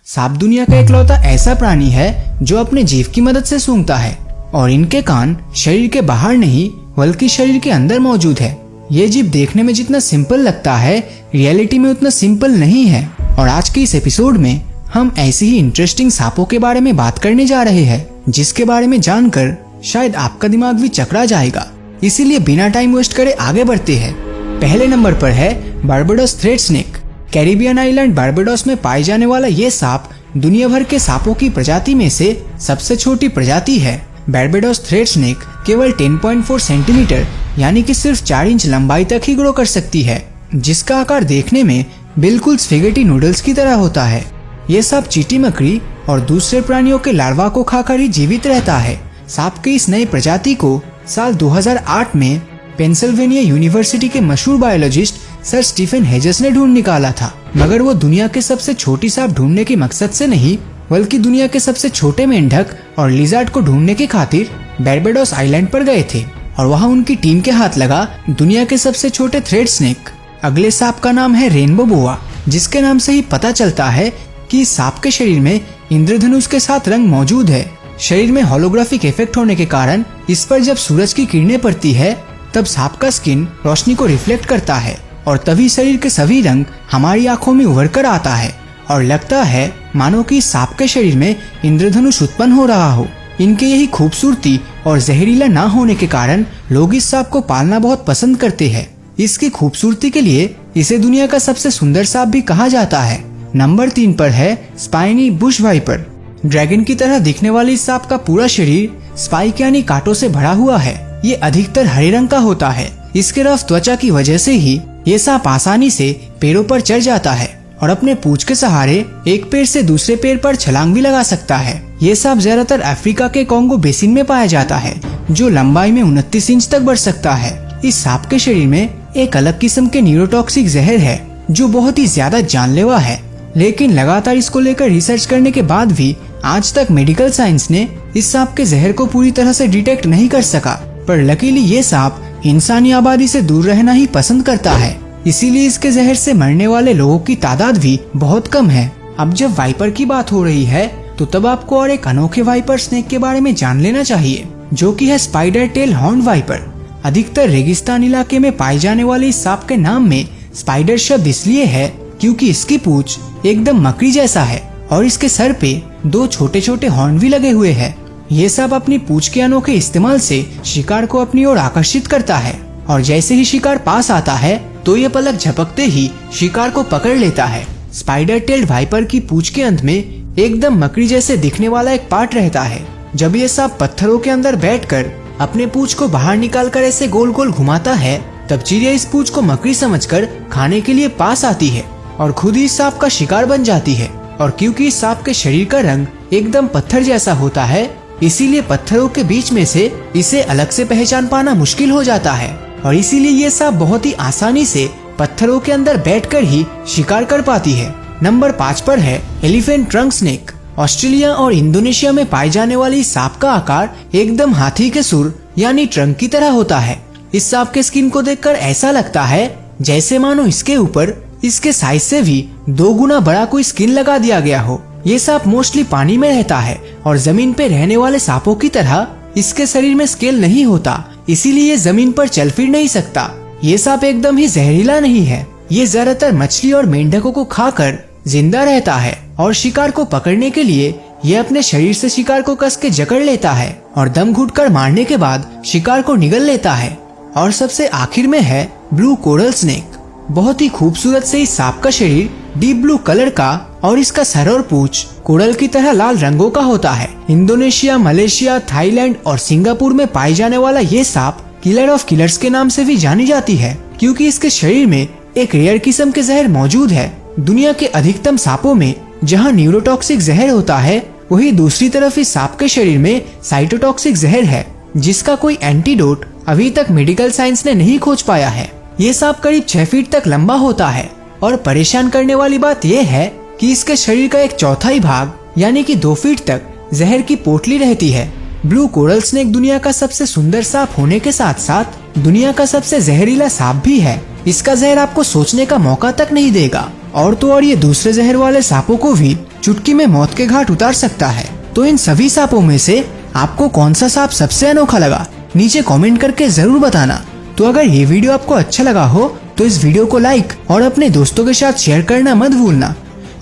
सांप दुनिया का इकलौता ऐसा प्राणी है जो अपने जीभ की मदद से सूंघता है और इनके कान शरीर के बाहर नहीं बल्कि शरीर के अंदर मौजूद है। ये जीभ देखने में जितना सिंपल लगता है रियलिटी में उतना सिंपल नहीं है। और आज के इस एपिसोड में हम ऐसे ही इंटरेस्टिंग सांपों के बारे में बात करने जा रहे हैं जिसके बारे में जानकर शायद आपका दिमाग भी चकरा जाएगा। इसीलिए बिना टाइम वेस्ट करे आगे बढ़ते हैं। पहले नंबर पर है Barbados thread snake. Caribbean island Barbados में पाए जाने वाला ये सांप दुनिया भर के सांपों की प्रजाति में से सबसे छोटी प्रजाति है। बारबाडोस थ्रेड स्नेक केवल 10.4 सेंटीमीटर यानी कि सिर्फ 4 इंच लंबाई तक ही ग्रो कर सकती है, जिसका आकार देखने में बिल्कुल स्पेगेटी नूडल्स की तरह होता है। ये सांप चींटी मकड़ी और दूसरे प्राणियों के लार्वा को खाकर ही जीवित रहता है। सांप की इस नई प्रजाति को साल 2008 में पेंसिल्वेनिया यूनिवर्सिटी के मशहूर बायोलॉजिस्ट सर स्टीफन हेजेस ने ढूंढ निकाला था, मगर वो दुनिया के सबसे छोटी सांप ढूंढने के मकसद से नहीं बल्कि दुनिया के सबसे छोटे मेंढक और लिजर्ड को ढूंढने की खातिर बारबाडोस आइलैंड पर गए थे और वहाँ उनकी टीम के हाथ लगा दुनिया के सबसे छोटे थ्रेड स्नेक। अगले सांप का नाम है रेनबो बोआ, जिसके नाम से ही पता चलता है कि इस सांप के शरीर में इंद्रधनुष के साथ रंग मौजूद है। शरीर में होलोग्राफिक इफेक्ट होने के कारण इस पर जब सूरज की किरणें पड़ती है तब सांप का स्किन रोशनी को रिफ्लेक्ट करता है और तभी शरीर के सभी रंग हमारी आंखों में उभर कर आता है और लगता है मानो कि सांप के शरीर में इंद्रधनुष उत्पन्न हो रहा हो। इनके यही खूबसूरती और जहरीला ना होने के कारण लोग इस सांप को पालना बहुत पसंद करते हैं। इसकी खूबसूरती के लिए इसे दुनिया का सबसे सुंदर सांप भी कहा जाता है। नंबर 3 पर है स्पाइनी बुश वाइपर। ड्रैगन की तरह दिखने वाली इस सांप का पूरा शरीर स्पाइक यानी कांटों से भरा हुआ है। ये अधिकतर हरे रंग का होता है। इसके रफ त्वचा की वजह से ही ये सांप आसानी से पेड़ों पर चढ़ जाता है और अपने पूंछ के सहारे एक पेड़ से दूसरे पेड़ पर छलांग भी लगा सकता है। ये सांप ज्यादातर अफ्रीका के कॉन्गो बेसिन में पाया जाता है, जो लंबाई में 29 इंच तक बढ़ सकता है। इस सांप के शरीर में एक अलग किस्म के न्यूरोटॉक्सिक जहर है जो बहुत ही ज्यादा जानलेवा है, लेकिन लगातार इसको लेकर रिसर्च करने के बाद भी आज तक मेडिकल साइंस ने इस सांप के जहर को पूरी तरह से डिटेक्ट नहीं कर सका। पर लकीली ये सांप इंसानी आबादी से दूर रहना ही पसंद करता है, इसीलिए इसके जहर से मरने वाले लोगों की तादाद भी बहुत कम है। अब जब वाइपर की बात हो रही है तो तब आपको और एक अनोखे वाइपर स्नेक के बारे में जान लेना चाहिए, जो कि है स्पाइडर टेल हॉर्न वाइपर। अधिकतर रेगिस्तान इलाके में पाए जाने वाले इस सांप के नाम में स्पाइडर शब्द इसलिए है क्योंकि इसकी पूंछ एकदम मकड़ी जैसा है और इसके सर पे 2 छोटे छोटे हॉर्न भी लगे हुए हैं। ये सांप अपनी पूंछ के अनोखे इस्तेमाल से शिकार को अपनी ओर आकर्षित करता है और जैसे ही शिकार पास आता है तो ये पलक झपकते ही शिकार को पकड़ लेता है। स्पाइडर टेल्ड वाइपर की पूंछ के अंत में एकदम मकड़ी जैसे दिखने वाला एक पार्ट रहता है। जब ये सांप पत्थरों के अंदर बैठकर अपने पूंछ को बाहर निकालकर ऐसे गोल गोल घुमाता है तब चिड़िया इस पूंछ को मकड़ी समझकर खाने के लिए पास आती है और खुद ही इस सांप का शिकार बन जाती है। और क्योंकि इस सांप के शरीर का रंग एकदम पत्थर जैसा होता है, इसीलिए पत्थरों के बीच में से इसे अलग से पहचान पाना मुश्किल हो जाता है और इसीलिए ये सांप बहुत ही आसानी से पत्थरों के अंदर बैठकर ही शिकार कर पाती है। नंबर 5 पर है एलिफेंट ट्रंक स्नेक। ऑस्ट्रेलिया और इंडोनेशिया में पाए जाने वाली सांप का आकार एकदम हाथी के सुर यानी ट्रंक की तरह होता है। इस सांप के स्किन को देखकर ऐसा लगता है जैसे मानो इसके ऊपर इसके साइज से भी 2 गुना बड़ा कोई स्किन लगा दिया गया हो। ये सांप मोस्टली पानी में रहता है और जमीन पे रहने वाले सांपों की तरह इसके शरीर में स्केल नहीं होता, इसीलिए ये जमीन पर चल फिर नहीं सकता। ये सांप एकदम ही जहरीला नहीं है। ये ज्यादातर मछली और मेंढकों को खाकर जिंदा रहता है और शिकार को पकड़ने के लिए ये अपने शरीर से शिकार को कस के जकड़ लेता है और दम घुटकर मारने के बाद शिकार को निगल लेता है। और सबसे आखिर में है ब्लू कोरल स्नेक। बहुत ही खूबसूरत से इस सांप का शरीर डीप ब्लू कलर का और इसका सर और पूंछ कोरल की तरह लाल रंगों का होता है। इंडोनेशिया, मलेशिया, थाईलैंड और सिंगापुर में पाए जाने वाला ये सांप किलर ऑफ किलर्स के नाम से भी जानी जाती है, क्योंकि इसके शरीर में एक रेयर किस्म के जहर मौजूद है। दुनिया के अधिकतम सांपों में जहाँ न्यूरोटॉक्सिक जहर होता है, वही दूसरी तरफ इस सांप के शरीर में साइटोटॉक्सिक जहर है, जिसका कोई एंटीडोट अभी तक मेडिकल साइंस ने नहीं खोज पाया है। ये सांप करीब 6 फीट तक लंबा होता है और परेशान करने वाली बात यह है कि इसके शरीर का 1/4 भाग यानी कि 2 फीट तक जहर की पोटली रहती है। ब्लू कोरल स्नेक दुनिया का सबसे सुंदर सांप होने के साथ साथ दुनिया का सबसे जहरीला सांप भी है। इसका जहर आपको सोचने का मौका तक नहीं देगा और तो और ये दूसरे जहर वाले सांपों को भी चुटकी में मौत के घाट उतार सकता है। तो इन सभी सांपों में से आपको कौन सा सांप सबसे अनोखा लगा, नीचे कमेंट करके जरूर बताना। तो अगर ये वीडियो आपको अच्छा लगा हो तो इस वीडियो को लाइक और अपने दोस्तों के साथ शेयर करना मत भूलना।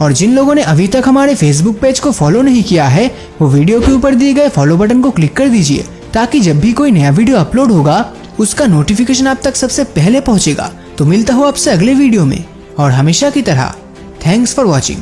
और जिन लोगों ने अभी तक हमारे फेसबुक पेज को फॉलो नहीं किया है वो वीडियो के ऊपर दिए गए फॉलो बटन को क्लिक कर दीजिए, ताकि जब भी कोई नया वीडियो अपलोड होगा उसका नोटिफिकेशन आप तक सबसे पहले पहुंचेगा। तो मिलता हूँ आपसे अगले वीडियो में, और हमेशा की तरह थैंक्स फॉर वॉचिंग।